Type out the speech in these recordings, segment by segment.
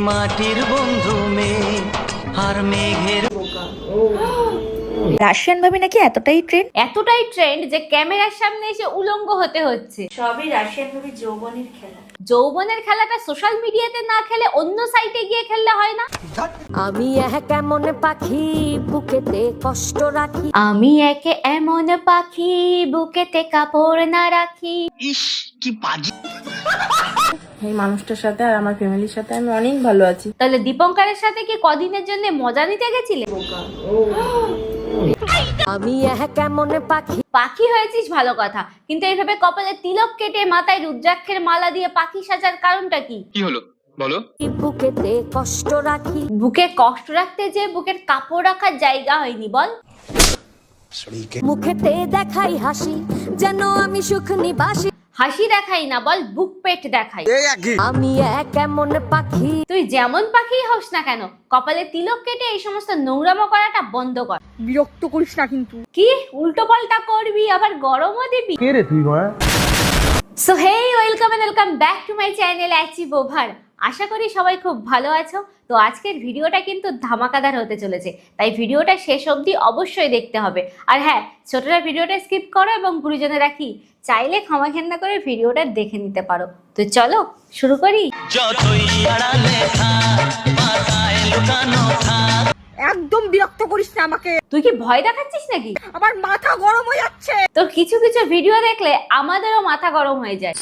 মাটির বন্ধু মেয়ে আর মেঘের রাশিয়ান ভাবি নাকি এতটাই ট্রেন্ড যে ক্যামেরার সামনে এসে উলঙ্গ হতে হচ্ছে। সবই রাশিয়ান ভাবি যৌবনের খেলা। যৌবনের খেলাটা সোশ্যাল মিডিয়াতে না খেলে অন্য সাইটে গিয়ে খেললে হয় না? আমি কেমন পাখি বুকেতে কষ্ট রাখি, আমি একে এমন পাখি বুকেতে কাপড় না রাখি। ইস কি বাজে। এই মানুষটার সাথে আর আমার ফ্যামিলির সাথে আমি অনেক ভালো আছি। তাহলে দীপঙ্করের সাথে কি কদিনের জন্য মজা নিতে গেছিলে? আমি কেমন পাখি। পাখি হয়েছিস ভালো কথা, কিন্তু এইভাবে কপালে তিলক কেটে মাথায় রুদ্রাক্ষের মালা দিয়ে পাখি সাজার কারণটা কি? কি হলো বলো? বুকেতে কষ্ট রাখি, বুকে কষ্ট রাখতে যে বুকের কাপড় রাখার জায়গা হয়নি বল। মুখেতে দেখাই হাসি যেন আমি সুখ নিবাসী, হাসি দেখাই না, বল বুক পেট দেখাই। আমি কেমন পাখি। তুই যেমন পাখি হোস না কেন, কপালে তিলক কেটে এই সমস্ত নোংরামো করাটা বন্ধ কর। বিরক্ত করিস না কিন্তু। কি উল্টো পাল্টা করবি, আবার গরমও দিবি? কে রে তুই মা? So hey, welcome back to my channel achieve over. আশা করি সবাই খুব ভালো আছো। তো আজকের ভিডিওটা কিন্তু ধামাকাদার হতে চলেছে, তাই ভিডিওটা শেষ অবধি অবশ্যই দেখতে হবে। আর হ্যাঁ, ছোটরা ভিডিওটা স্কিপ করো এবং গুরুজনেরা কি চাইলে ক্ষমা ঘেন্না করে ভিডিওটা দেখে নিতে পারো। তো চলো শুরু করি। যতই আড়ালে থাক মাথায় লুকানো থাক। একদম বিরক্ত করিস না আমাকে, তুই কি ভয় দেখাচ্ছিস নাকি? আমার মাথা গরম হয়ে যাচ্ছে। তোর কিছু কিছু ভিডিও দেখলে আমাদেরও মাথা গরম হয়ে যায়।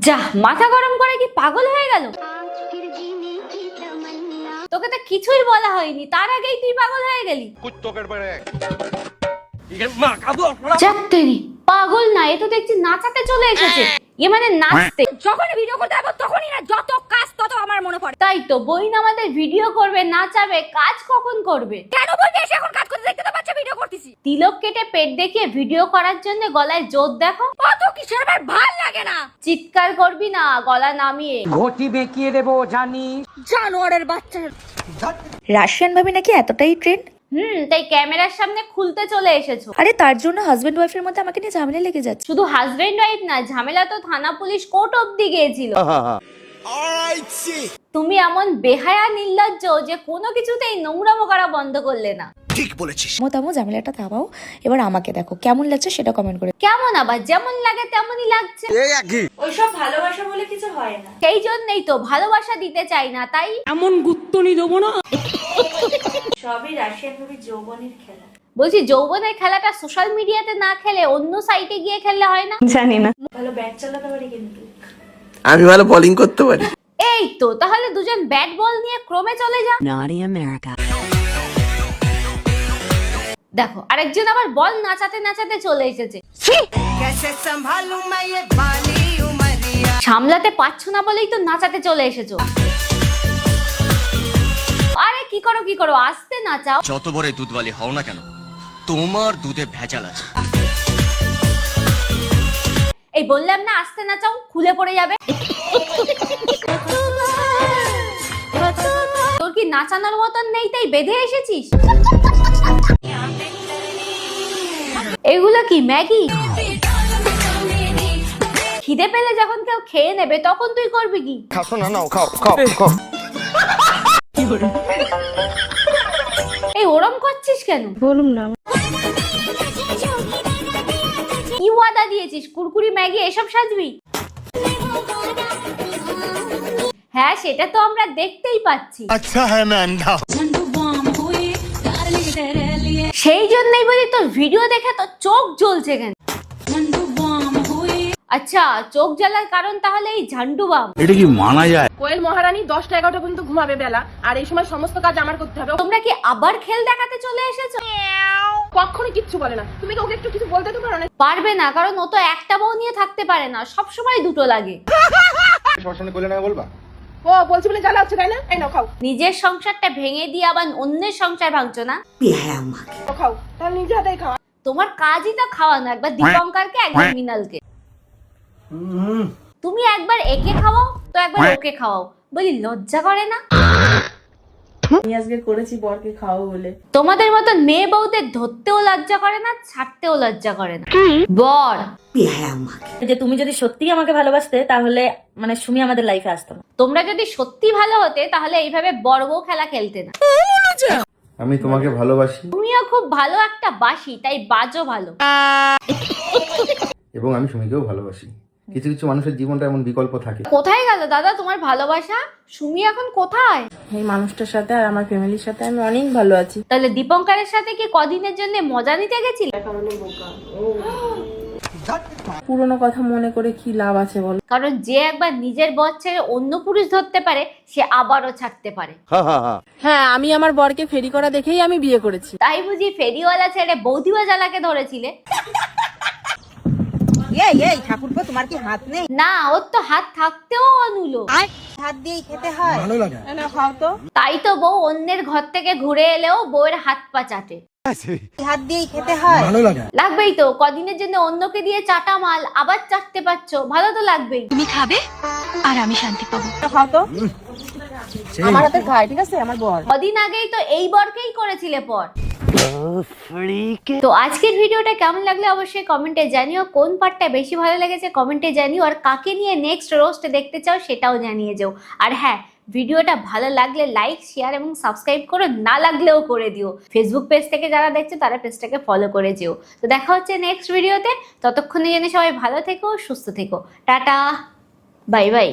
যা, মাথা গরম করে কি পাগল হয়ে গেল? তোকে তো কিছুই বলা হয়নি, তার আগেই তুই পাগল হয়ে গেলি। যাত্তেরি পাগল না, এ তো দেখছি নাচাতে চলে এসেছে। এ মানে নাচতে। যখনই ভিডিও করতে যাবো তখনই না যত কাজ তত আমার মনে পড়ে। তাই তো বইন আমাদের ভিডিও করবে, নাচাবে, কাজ কখন করবে? কেন বলবি এসে এখন কাজ করতে? দেখতে তো পাচ্ছ ভিডিও করতেছি। তিলক কেটে পেট দেখিয়ে ভিডিও করার জন্য গলায় জোর দেখো। অত কিসের আমার ভাল লাগে না। চিৎকার করবি না, গলা নামিয়ে। ঘটি বেঁকিয়ে দেবো জানি। জানোয়ারের বাচ্চা। রাশিয়ান ভাবি নাকি এতটাই ট্রেন্ড। তাই ক্যামেরার সামনে খুলতে চলে এসেছো। আরে তার জন্য হাজবেন্ড ওয়াইফের মধ্যে আমাকে নিয়ে ঝামেলা লেগে যাচ্ছে। শুধু হাজবেন্ড ওয়াইফ না, ঝামেলা তো থানা পুলিশ কোর্ট অব্দি গিয়েছিল। তুমি এমন বেহায়া নির্লজ্জ যে কোনো কিছুতেই নোংরামো করা বন্ধ করলে না। ঠিক বলেছিস। তামো ঝামেলাটা থামাও, এবার আমাকে দেখো কেমন লাগছে সেটা কমেন্ট করে। কেমন আবার? যেমন লাগে তেমনই লাগছে। ওইসব ভালোবাসা বলে কিছু হয় না। সেই জন্যই তো ভালোবাসা দিতে চাই না, তাই এমন গুত্তনি দেবো না। সবই রাশিয়ান ভাবি যৌবনের খেলা। বলছি, যৌবনের খেলাটা সোশ্যাল মিডিয়াতে না খেলে অন্য সাইটে গিয়ে খেললে হয় না? জানি না। ভালো ব্যাট চালাতে পারি কিন্তু। আমি ভালো বোলিং করতে পারি। এই তো, তাহলে দুজন ব্যাট বল নিয়ে ক্রমে চলে যা। দেখো আরেকজন আবার বল নাচাতে নাচাতে চলে এসেছে। সামলাতে পারছো না বলেই তো নাচাতে চলে এসেছো। আরে কি করো, আস্তে নাচাও। যত বড় দুধওয়ালি হও না কেন, তোমার দুধে ভেজাল আছে। এই বললাম না আস্তে নাচাও, খুলে পড়ে যাবে। তোর কি নাচানোর মতন নেই তাই বেঁধে এসেছিস? এগুলো কি ম্যাগি? খিদে পেলে যখন কেউ খেয়ে নেবে তখন তুই করবি কি? খাও না, নাও খাও খাও খাও। এই ওরম করছিস কেন? বলুন না। কি ওয়াদা দিয়েছিস? কুরকুরি ম্যাগি এসব সাজবি? হ্যাঁ, সেটা তো আমরা দেখতেই পাচ্ছি। আচ্ছা হ্যাঁ मैं अंधा। সেই জন্যই বলি তোর ভিডিও দেখে তো চোখ জ্বলছে কেন? আচ্ছা, চোখ জ্বালার কারণ তাহলে এই ঝান্ডু বাম। এটা কি মানা যায়? কোয়েল মহারানী 10টা 11টা পর্যন্ত ঘুমাবে বেলা, আর এই সময় সমস্ত কাজ আমার করতে হবে। তোমরা কি আবার খেল দেখাতে চলে এসেছো? কখনো কিচ্ছু বলে না। তুমি কি ওকে একটু কিছু বলতে তো পারো না? পারবে না, কারণ ও তো একটা বউ নিয়ে থাকতে পারে না, সব সময় দুটো লাগে। সবসময় বলে না বলবা? ও বলছি বলে জ্বালা হচ্ছে তাই না? এই নাও খাও। নিজের সংসারটা ভেঙে দিয়ে আবার অন্যের সংসার ভাঙছো না? ও খাও, তাহলে নিজে হাতেই খাও। তোমার কাজই তো খাওয়ানো, একবার দীপঙ্করকে একবার মৃণালকে। তুমি একবার একে খাওয়াও তো একবার ওকে খাওয়াও, বলি লজ্জা করে না? আমি আজকে করেছি বরকে খাওয়াবো বলে। তোমাদের মতো মেয়ে বউদের ধরতেও লজ্জা করে না, ছাড়তেও লজ্জা করে না। বর, যে তুমি যদি সত্যি আমাকে ভালোবাসতে তাহলে মানে সুমি আমাদের লাইফে আসতো না। তোমরা যদি সত্যি ভালো হতে তাহলে এইভাবে বড় বউ খেলা খেলতে না। আমি তোমাকে ভালোবাসি তুমিও খুব ভালো একটা বাসি, তাই বাজো ভালো। এবং আমি সুমিকেও ভালোবাসি। কিছু কিছু মানুষের জীবনটা এমন বিকল্প থাকে। কোথায় গেল দাদা তোমার ভালোবাসা? সুমি এখন কোথায়? এই মানুষটার সাথে আর আমার ফ্যামিলির সাথে আমি অনেক ভালো আছি। তাহলে দীপঙ্করের সাথে কি কদিনের জন্য মজা নিতে গেছিলে? পুরোনো কথা মনে করে কি লাভ আছে বল? কারণ যে একবার নিজের বর ছেড়ে অন্য পুরুষ ধরতে পারে সে আবারও ছাড়তে পারে। হ্যাঁ, আমি আমার বরকে ফেরি করা দেখেই আমি বিয়ে করেছি। তাই বুঝি ফেরিওয়ালা ছেড়ে বৌদিওয়ালাকে ধরেছিলে? এই ঠাকুরপো, তোমার কি হাত নেই? না, ওর তো হাত থাকতেও অনুলো। হাত দিয়েই খেতে হয়। খাও তো। তাই তো বউ অন্যের ঘর থেকে ঘুরে এলেও বউয়ের হাত পা চাটে। হাত দিয়েই খেতে হয়। লাগবেই তো, কদিনের জন্য অন্যকে দিয়ে চাটা মাল আবার চাটতে পারছো, ভালো তো লাগবেই। খাও তো। আমার হাতে খায়, ঠিক আছে? আমার বর। কদিন আগেই তো এই বরকেই করেছিলে পর। তো আজকের ভিডিওটা কেমন লাগলো অবশ্যই কমেন্টে জানিও। কোন পার্টটা বেশি ভালো লেগেছে কমেন্টে জানিও। আর কাকে নিয়ে নেক্সট রোস্ট দেখতে চাও সেটাও জানিয়ে যাও। আর হ্যাঁ, ভিডিওটা ভালো লাগলে লাইক, শেয়ার এবং সাবস্ক্রাইব করো, না লাগলেও করে দিও। ফেসবুক পেজ থেকে যারা দেখছো তারা পেজটাকে ফলো করে যেও। তো দেখা হচ্ছে নেক্সট ভিডিওতে। ততক্ষণে জেনে সবাই ভালো থেকো, সুস্থ থেকো। Tata, bye bye.